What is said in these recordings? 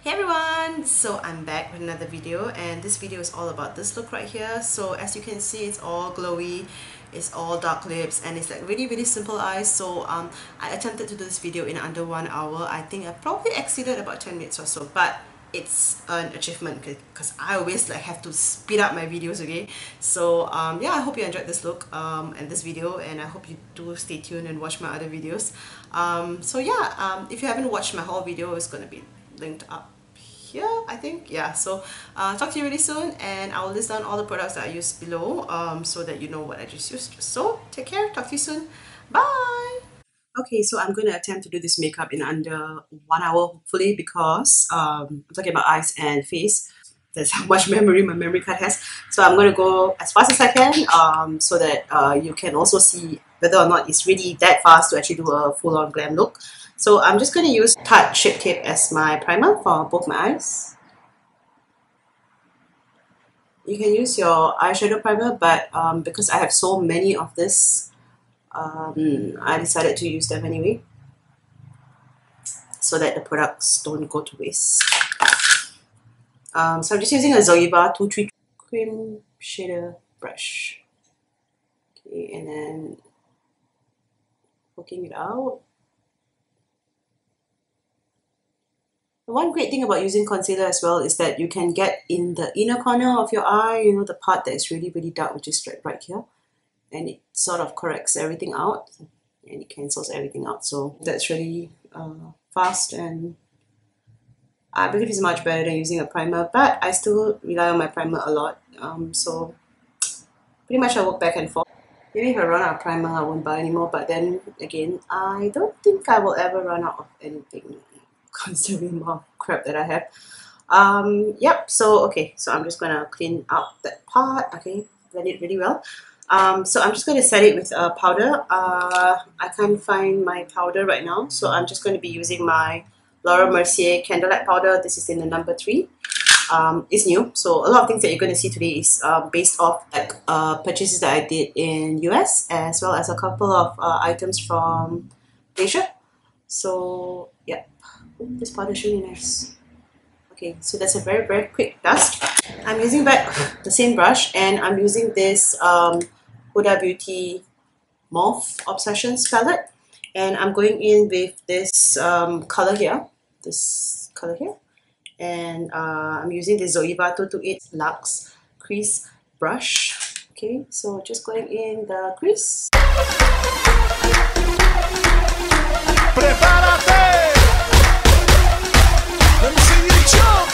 Hey everyone! So I'm back with another video, and this video is all about this look right here. So as you can see, it's all glowy, it's all dark lips, and it's like really simple eyes. So I attempted to do this video in under 1 hour. I think I probably exceeded about 10 minutes or so, but it's an achievement because I always like have to speed up my videos, okay? So yeah, I hope you enjoyed this look and this video, and I hope you do stay tuned and watch my other videos. So yeah, if you haven't watched my whole video, it's gonna be linked up here, I think. Yeah, so talk to you really soon, and I will list down all the products that I used below so that you know what I just used. So take care, talk to you soon, bye. Okay, so I'm going to attempt to do this makeup in under 1 hour, hopefully, because I'm talking about eyes and face. That's how much memory my memory card has. So I'm going to go as fast as I can so that you can also see whether or not it's really that fast to actually do a full-on glam look. So I'm just going to use Tarte Shape Tape as my primer for both my eyes. You can use your eyeshadow primer, but because I have so many of this, I decided to use them anyway, so that the products don't go to waste. So I'm just using a Zoeva 233 cream shader brush. Okay, and then poking it out. One great thing about using concealer as well is that you can get in the inner corner of your eye, you know, the part that is really dark, which is right here, and it sort of corrects everything out and it cancels everything out. So that's really fast, and I believe it's much better than using a primer, but I still rely on my primer a lot. So pretty much I work back and forth. Maybe if I run out of primer, I won't buy anymore, but then again, I don't think I will ever run out of anything considering the amount of crap that I have. Yep, so okay, so I'm just gonna clean out that part, okay, blend it really well. So I'm just going to set it with a powder. I can't find my powder right now, so I'm just going to be using my Laura Mercier Candlelight powder. This is in the number 3. It's new, so a lot of things that you're going to see today is based off like purchases that I did in US, as well as a couple of items from Asia. So yeah, this powder is really nice. Okay, so that's a very quick dust. I'm using back the same brush, and I'm using this HudaBeauty Mauve Obsessions palette, and I'm going in with this color here, and I'm using the Zoeva 228 Luxe Crease brush. Okay, so just going in the crease. Prepárate. Let me see you jump.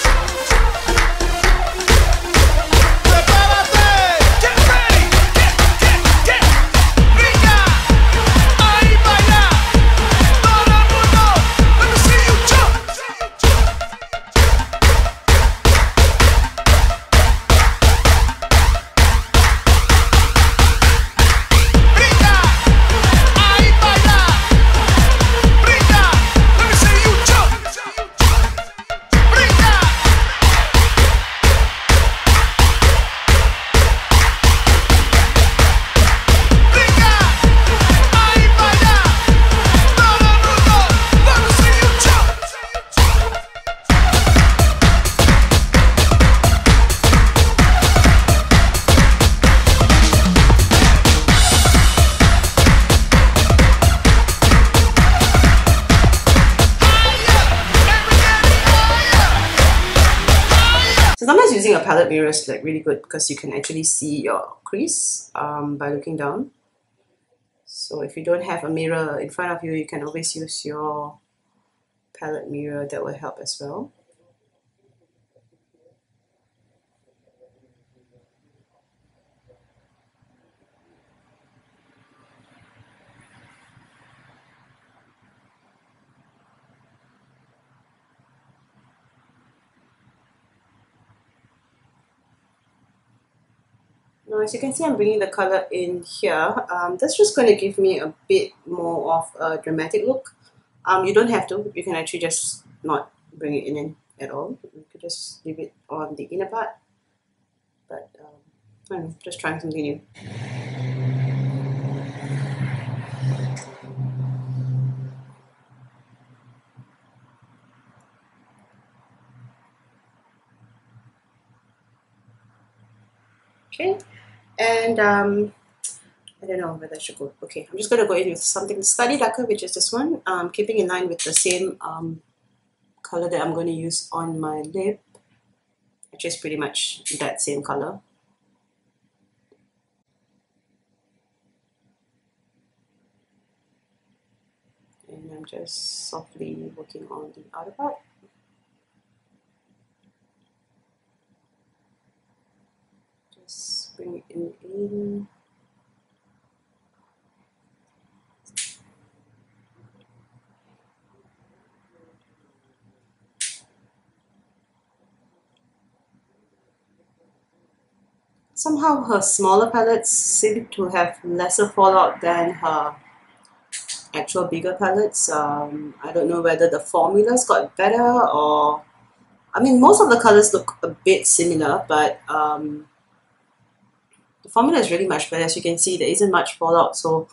Sometimes using a palette mirror is like really good because you can actually see your crease by looking down. So if you don't have a mirror in front of you, you can always use your palette mirror. That will help as well. Now, as you can see, I'm bringing the color in here. That's just going to give me a bit more of a dramatic look. You don't have to. You can actually just not bring it in at all. You could just leave it on the inner part. But I don't know, just trying something new. Okay, and I don't know whether I should go. Okay, I'm just going to go in with something slightly darker, which is this one, keeping in line with the same color that I'm going to use on my lip, which is pretty much that same color. And I'm just softly working on the outer part. Just bring it in. Somehow her smaller palettes seem to have lesser fallout than her actual bigger palettes. I don't know whether the formulas got better, or I mean, most of the colors look a bit similar, but the formula is really much better. As you can see, there isn't much fallout, so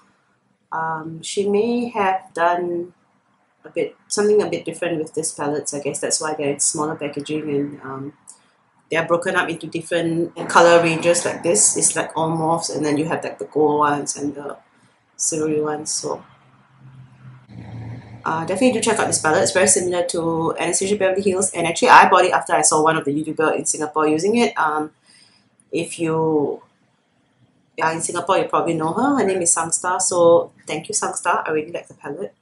she may have done something a bit different with these palettes. I guess that's why they're in smaller packaging, and they are broken up into different color ranges. Like this is like all mauves, and then you have like the gold ones and the silvery ones. So definitely do check out this palette. It's very similar to Anastasia Beverly Hills, and actually I bought it after I saw one of the YouTuber in Singapore using it. If you are in Singapore, you probably know her. Her name is Sangstar. So thank you, Sangstar. I really like the palette.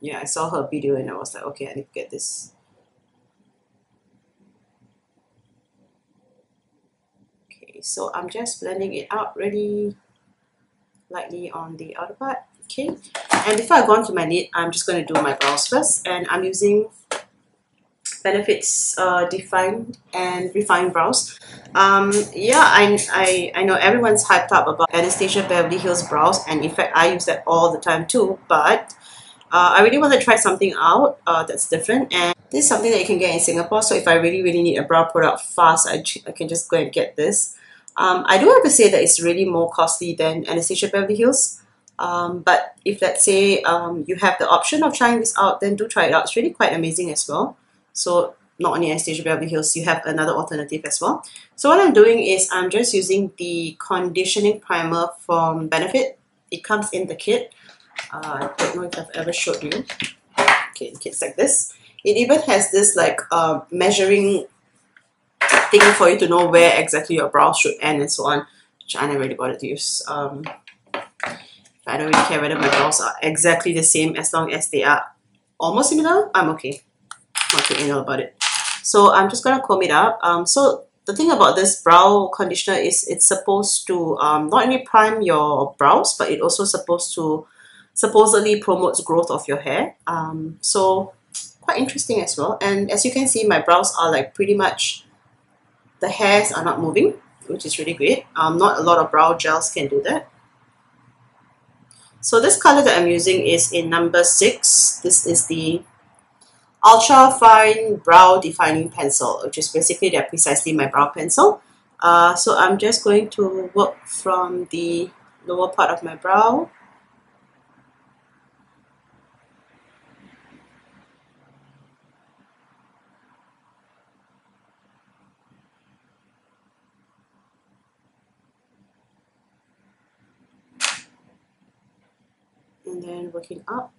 Yeah, I saw her video and I was like, okay, I need to get this. Okay, so I'm just blending it out really lightly on the outer part. Okay, and before I go on to my lid, I'm just going to do my brows first, and I'm using Benefit's Defined and Refined Brows. Yeah, I know everyone's hyped up about Anastasia Beverly Hills brows, and in fact I use that all the time too, but I really want to try something out that's different, and this is something that you can get in Singapore. So if I really need a brow product fast, I can just go and get this. I do have to say that it's really more costly than Anastasia Beverly Hills. But if let's say you have the option of trying this out, then do try it out. It's really quite amazing as well. So not only Anastasia Beverly Hills, you have another alternative as well. So what I'm doing is I'm just using the conditioning primer from Benefit. It comes in the kit. I don't know if I've ever showed you. Okay, the kit's like this. It even has this like measuring thing for you to know where exactly your brows should end and so on, which I never really bothered to use. I don't really care whether my brows are exactly the same, as long as they are almost similar. I'm okay. Not too anal about it. So I'm just gonna comb it up. So the thing about this brow conditioner is it's supposed to not only prime your brows, but it also supposedly promotes growth of your hair. So quite interesting as well. And as you can see, my brows are like pretty much, the hairs are not moving, which is really great. Not a lot of brow gels can do that. So this color that I'm using is in number 6. This is the Ultra Fine Brow Defining Pencil, which is basically they're precisely my brow pencil. So I'm just going to work from the lower part of my brow. And then working up.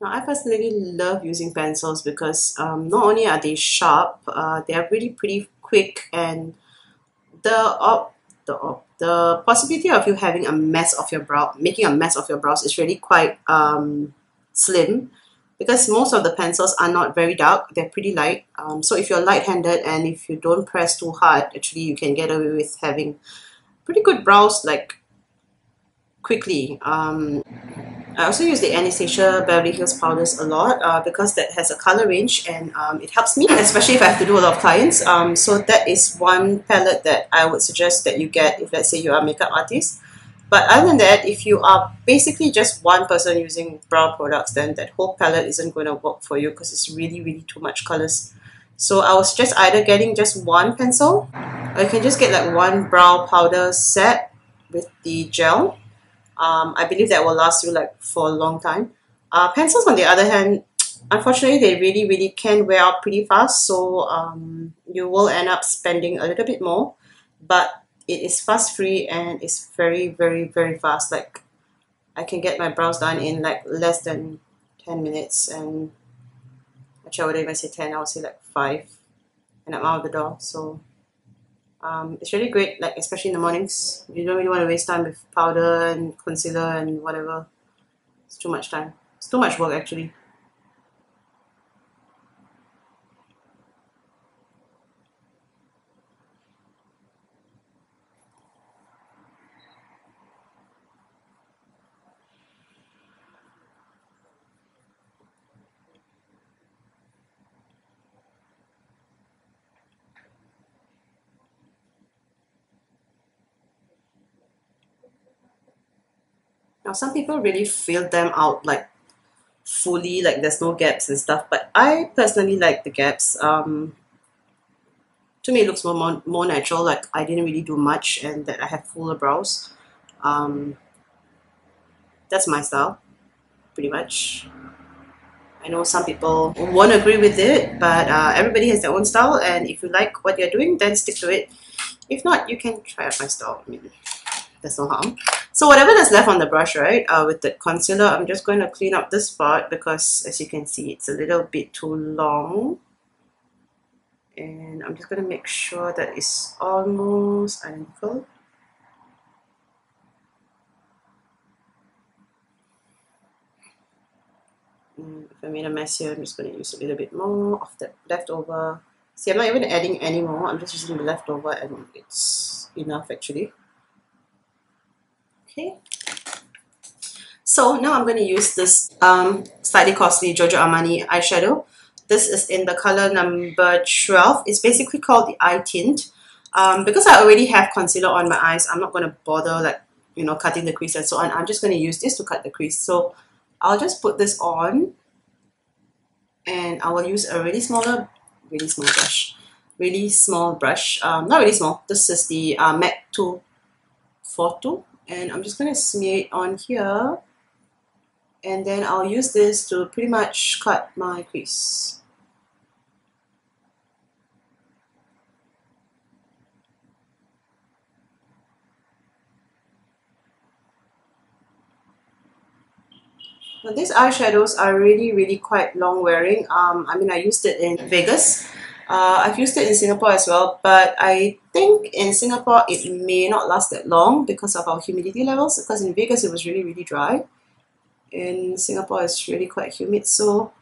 Now, I personally love using pencils because not only are they sharp, they are really pretty quick, and the possibility of you having a mess of your brow, making a mess of your brows, is really quite slim, because most of the pencils are not very dark, they're pretty light. So if you're light-handed and if you don't press too hard, actually you can get away with having pretty good brows like quickly. I also use the Anastasia Beverly Hills powders a lot because that has a color range and it helps me, especially if I have to do a lot of clients. So that is one palette that I would suggest that you get if, let's say, you are a makeup artist. But other than that, if you are basically just one person using brow products, then that whole palette isn't going to work for you because it's really, really too much colors. So I was just either getting just one pencil, or you can just get like one brow powder set with the gel. I believe that will last you like for a long time. Pencils, on the other hand, unfortunately, they really, really can wear out pretty fast. So you will end up spending a little bit more, but it is fast free and it's very, very, very fast. Like I can get my brows done in like less than 10 minutes, and actually, I wouldn't even say 10. I would say like 5, and I'm out of the door. So it's really great, like especially in the mornings. You don't really want to waste time with powder and concealer and whatever. It's too much time. It's too much work actually. Now some people really fill them out like fully, like there's no gaps and stuff. But I personally like the gaps. To me, it looks more natural. Like I didn't really do much, and that I have fuller brows. Um, that's my style, pretty much. I know some people won't agree with it, but everybody has their own style, and if you like what you're doing, then stick to it. If not, you can try out my style. I mean, there's no harm. So whatever that's left on the brush, right, with the concealer, I'm just going to clean up this part because, as you can see, it's a little bit too long. And I'm just going to make sure that it's almost identical. If I made a mess here, I'm just going to use a little bit more of the leftover. See, I'm not even adding any more. I'm just using the leftover and it's enough actually. Okay. So now I'm going to use this slightly costly Giorgio Armani eyeshadow. This is in the color number 12. It's basically called the Eye Tint. Because I already have concealer on my eyes, I'm not going to bother like, you know, cutting the crease and so on. I'm just going to use this to cut the crease. So I'll just put this on and I will use a really small brush. Really small brush. Not really small. This is the MAC 242. And I'm just going to smear it on here. And then I'll use this to pretty much cut my crease. Now these eyeshadows are really, really quite long wearing. I mean, I used it in Vegas. I've used it in Singapore as well, but I think in Singapore it may not last that long because of our humidity levels. Because in Vegas it was really, really dry. In Singapore it's really quite humid. So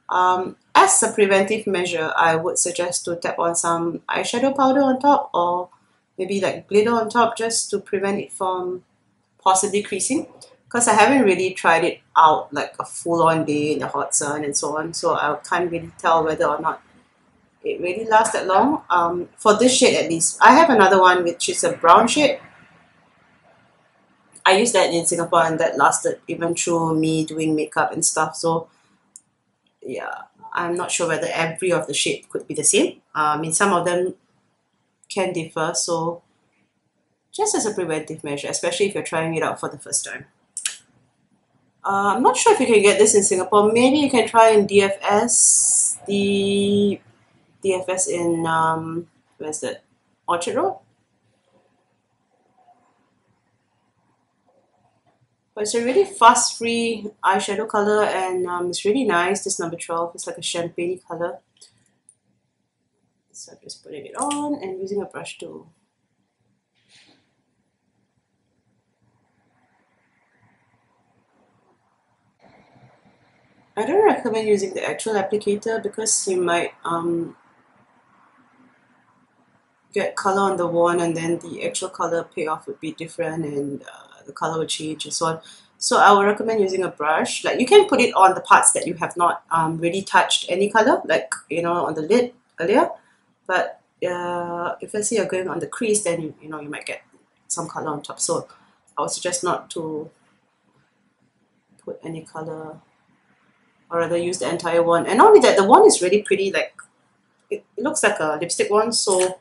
as a preventive measure, I would suggest to tap on some eyeshadow powder on top or maybe like glitter on top just to prevent it from possibly creasing. Because I haven't really tried it out like a full-on day in the hot sun and so on, so I can't really tell whether or not it really lasts that long. For this shade at least. I have another one which is a brown shade. I used that in Singapore and that lasted even through me doing makeup and stuff. So yeah, I'm not sure whether every of the shade could be the same. I mean, some of them can differ. So just as a preventive measure, especially if you're trying it out for the first time. I'm not sure if you can get this in Singapore. Maybe you can try in DFS. The DFS in where's that? Orchard Road. But it's a really fast free eyeshadow color and it's really nice. This number 12 is like a champagne color. So I'm just putting it on and using a brush tool. I don't recommend using the actual applicator because you might get color on the wand and then the actual color payoff would be different, and the color will change and so on. So I would recommend using a brush. Like you can put it on the parts that you have not really touched any color, like you know on the lid earlier. But if let's say you're going on the crease, then you know you might get some color on top. So I would suggest not to put any color, or rather use the entire one. And not only that, the one is really pretty. Like it looks like a lipstick one, so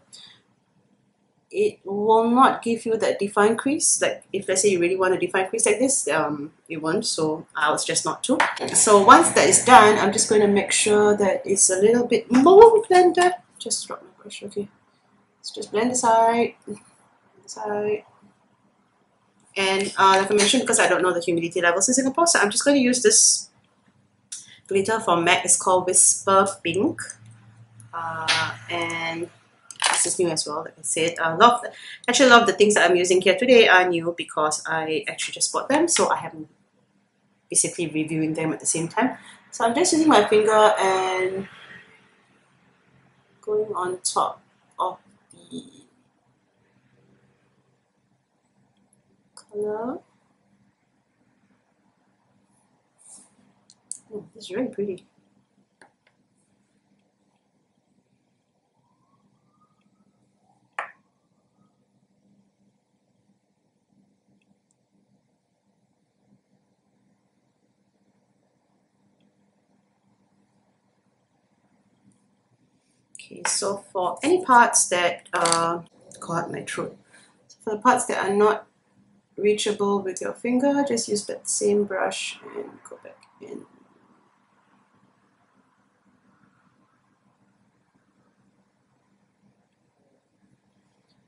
it will not give you that defined crease. Like if let's say you really want a defined crease like this, it won't. So I would suggest not to. So once that is done, I'm just going to make sure that it's a little bit more blended. Just drop my brush, okay. Let's just blend the side, and like I mentioned, because I don't know the humidity levels in Singapore, so I'm just going to use this glitter from MAC. It's called Whisper Pink, and this is new as well. Like I said, actually love the things that I'm using here today are new because I actually just bought them, so I am basically reviewing them at the same time. So I'm just using my finger and going on top of the color. Oh, this is really pretty. Okay, so for any parts that caught my throat, so for the parts that are not reachable with your finger, just use that same brush and go back in.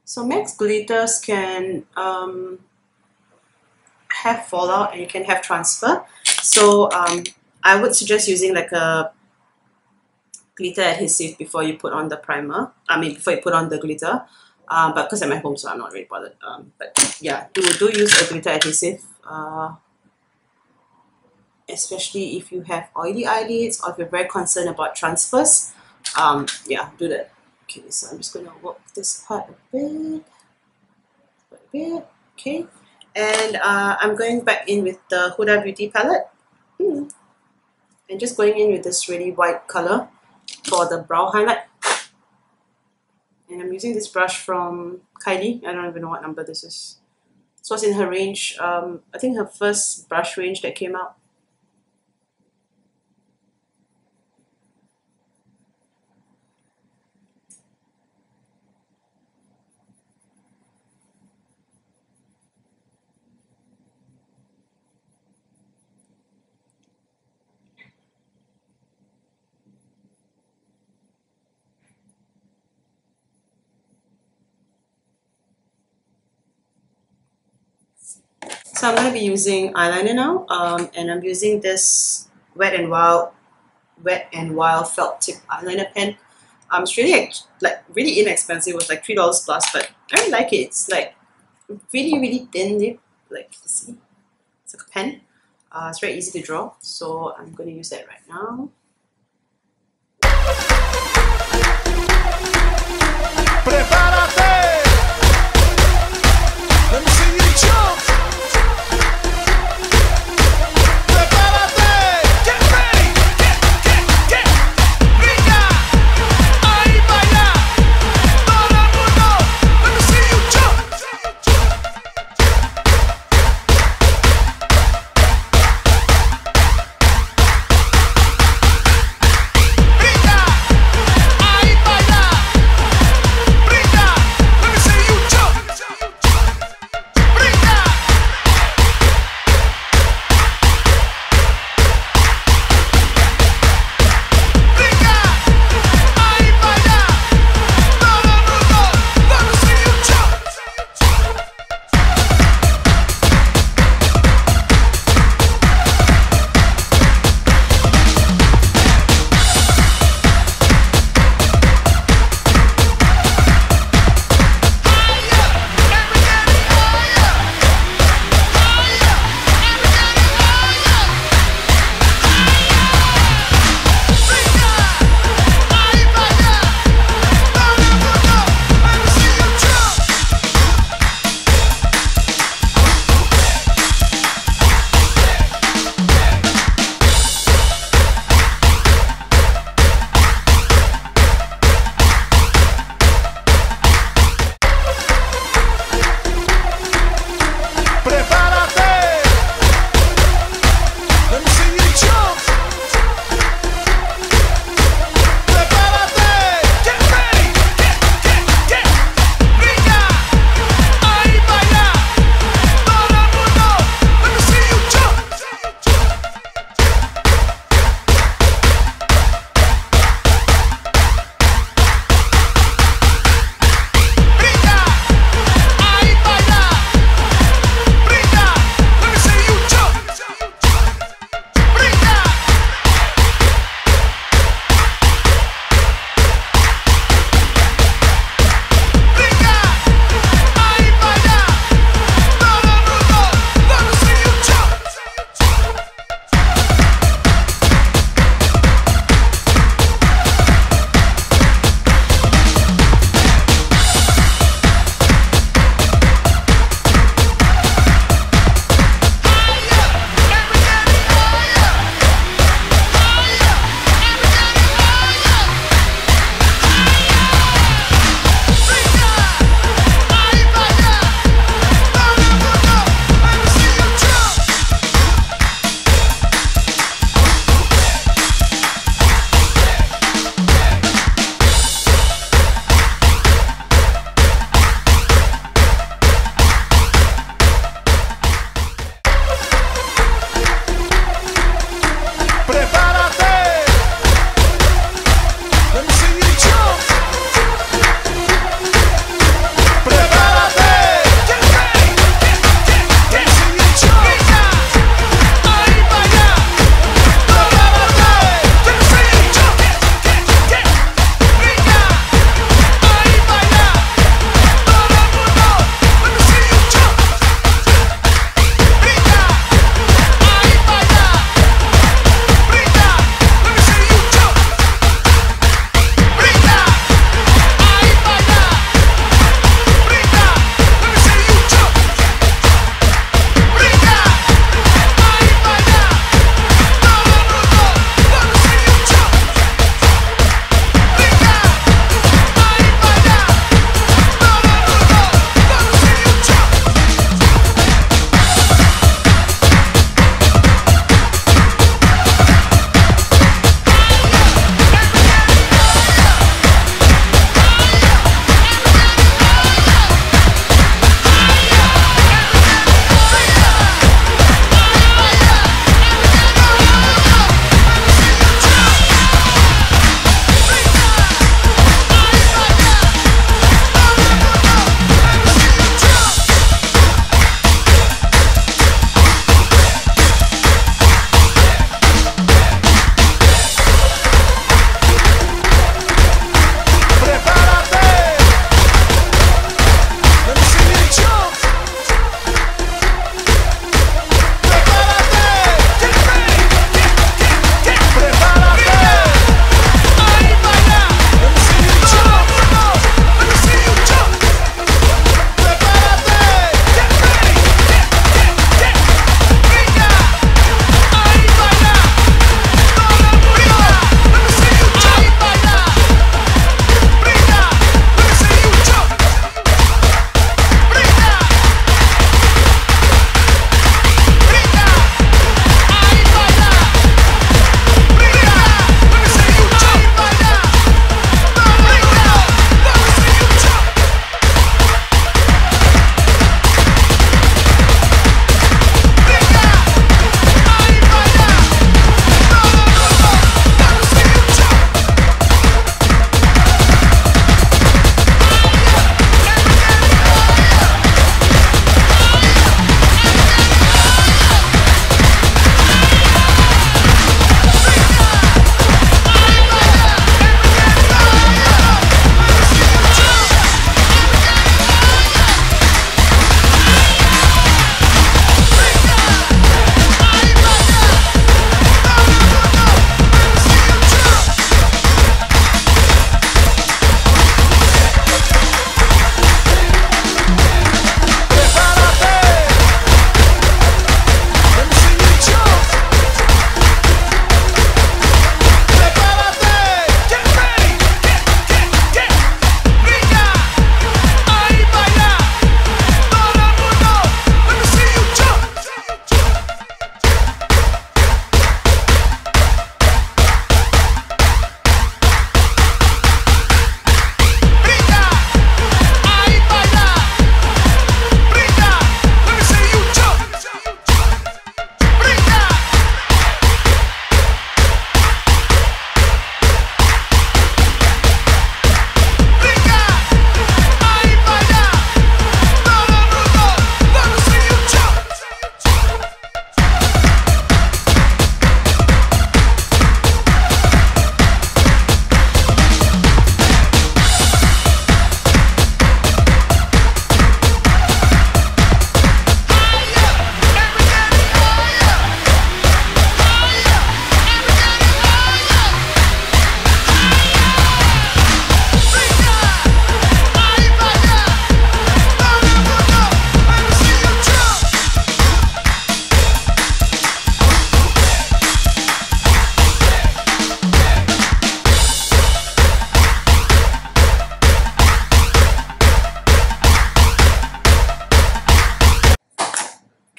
So MAC's glitters can have fallout and you can have transfer. So I would suggest using like a glitter adhesive before you put on the primer. I mean, before you put on the glitter. But because I'm at home, so I'm not really bothered. But yeah, do use a glitter adhesive, especially if you have oily eyelids or if you're very concerned about transfers. Yeah, do that. Okay, so I'm just going to work this part a bit, okay. And I'm going back in with the Huda Beauty palette, and just going in with this really white color for the brow highlight. And I'm using this brush from Kylie. I don't even know what number this is. This was in her range, I think her first brush range that came out. So I'm going to be using eyeliner now, and I'm using this Wet n Wild felt tip eyeliner pen. It's really really inexpensive. It was like $3 plus, but I really like it. It's like really thin lip, like you see, it's like a pen. It's very easy to draw, so I'm going to use that right now. Prepárate. Let me see you jump. Brinda!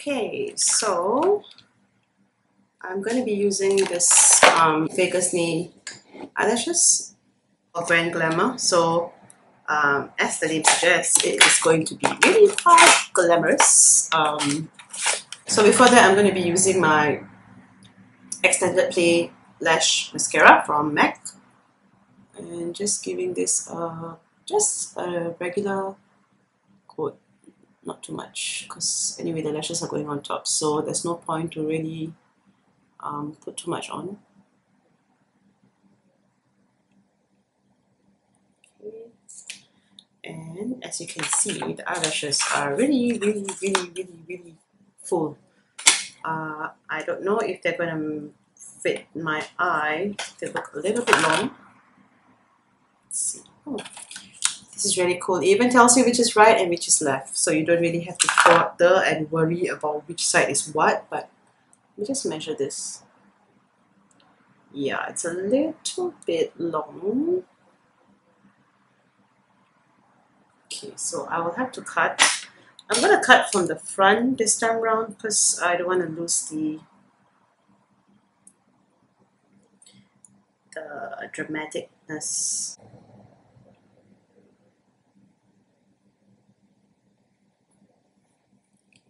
Okay, so I'm going to be using this Vegas Name eyelashes of brand Glamor. So as the name suggests, it is going to be really quite glamorous. So before that, I'm going to be using my Extended Play Lash Mascara from MAC. And just giving this just a regular coat. Not too much, because anyway the lashes are going on top, so there's no point to really put too much on. Okay. And as you can see, the eyelashes are really full. I don't know if they're gonna fit my eye. They look a little bit long. Let's see. Oh, this is really cool. It even tells you which is right and which is left, so you don't really have to bother and worry about which side is what. But let me just measure this. Yeah, it's a little bit long. Okay, so I will have to cut. I'm gonna cut from the front this time around because I don't want to lose the dramaticness.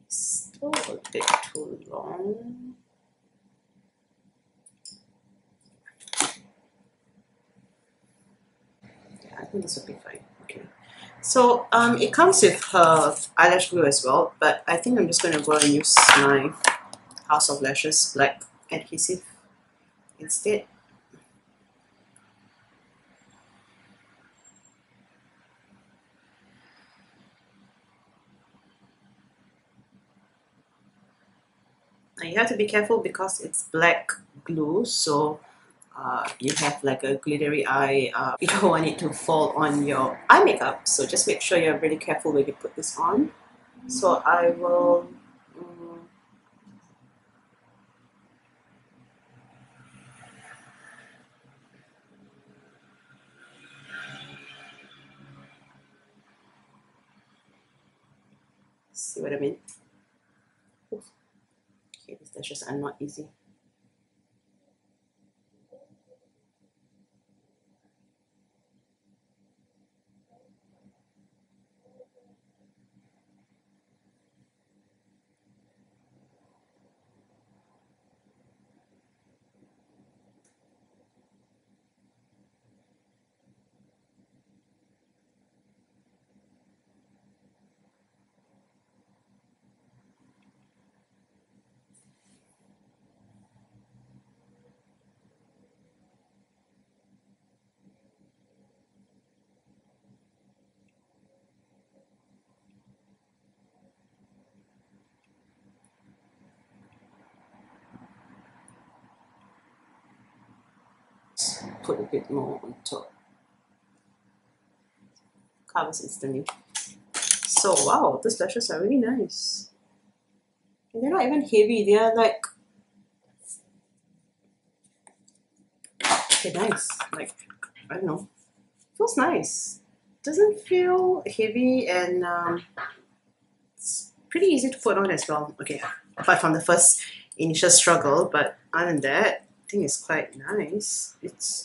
Still a bit too long. Yeah, I think this will be fine. Okay. So it comes with her eyelash glue as well, but I think I'm just gonna go and use my House of Lashes black adhesive instead. Now you have to be careful because it's black glue, so you have like a glittery eye. You don't want it to fall on your eye makeup, so just make sure you're really careful when you put this on. So I will see what I mean. Oof. Okay, these lashes are not easy. Put a bit more on top. Covers instantly. So wow, these lashes are really nice. And they're not even heavy, they're like, they're nice. Like, I don't know. Feels nice. Doesn't feel heavy, and it's pretty easy to put on as well. Okay, apart from the first initial struggle, but other than that, I think it's quite nice. It's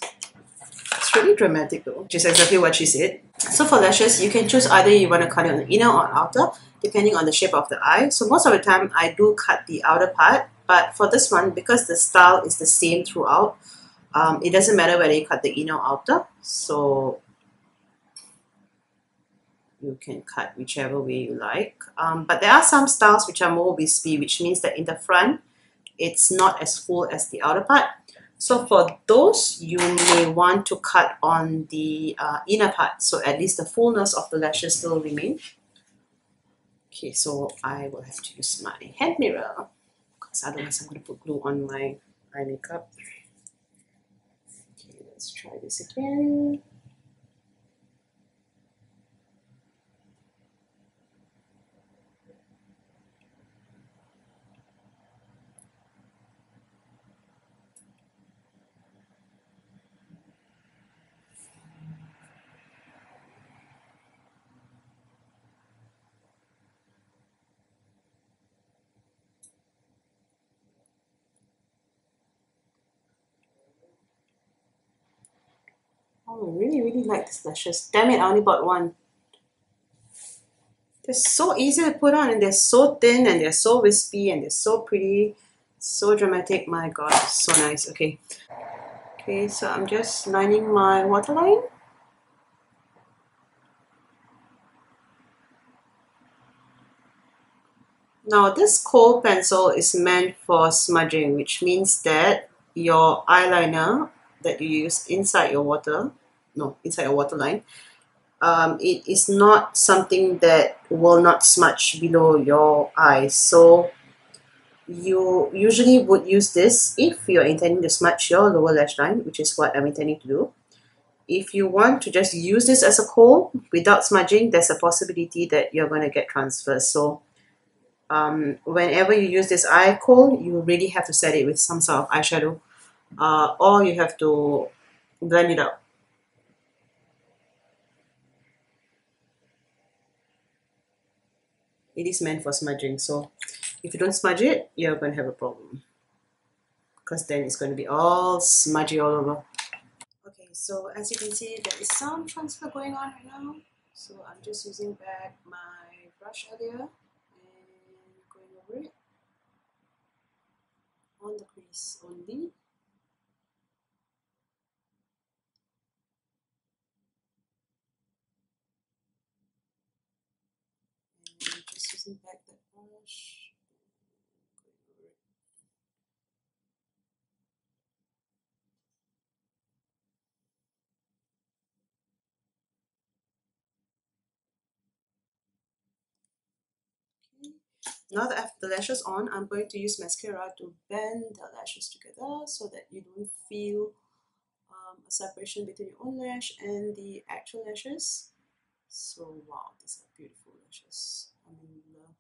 really dramatic though, which is exactly what she said. So for lashes, you can choose either you want to cut it on the inner or outer, depending on the shape of the eye. So most of the time, I do cut the outer part, but for this one, because the style is the same throughout, it doesn't matter whether you cut the inner or outer. So you can cut whichever way you like. But there are some styles which are more wispy, which means that in the front, it's not as full as the outer part. So for those, you may want to cut on the inner part, so at least the fullness of the lashes still remain. Okay, so I will have to use my hand mirror, because otherwise I'm going to put glue on my eye makeup. Okay, let's try this again. Oh, I really, really like these lashes. Damn it, I only bought one. They're so easy to put on and they're so thin and they're so wispy and they're so pretty, so dramatic. My god, so nice. Okay. Okay, so I'm just lining my waterline. Now this kohl pencil is meant for smudging, which means that your eyeliner that you use inside your water, no, inside your waterline, it is not something that will not smudge below your eyes. So you usually would use this if you're intending to smudge your lower lash line, which is what I'm intending to do. If you want to just use this as a kohl without smudging, there's a possibility that you're going to get transfers. So whenever you use this eye kohl, you really have to set it with some sort of eyeshadow, or you have to blend it out. It is meant for smudging, so if you don't smudge it, you're going to have a problem because then it's going to be all smudgy all over. Okay, so as you can see, there is some transfer going on right now. So I'm just using back my brush earlier and going over it on the crease only. And just using back that brush. Going over it. Okay. Now that I have the lashes on, I'm going to use mascara to bend the lashes together so that you don't feel a separation between your own lash and the actual lashes. So wow, these are beautiful lashes. I'm in love.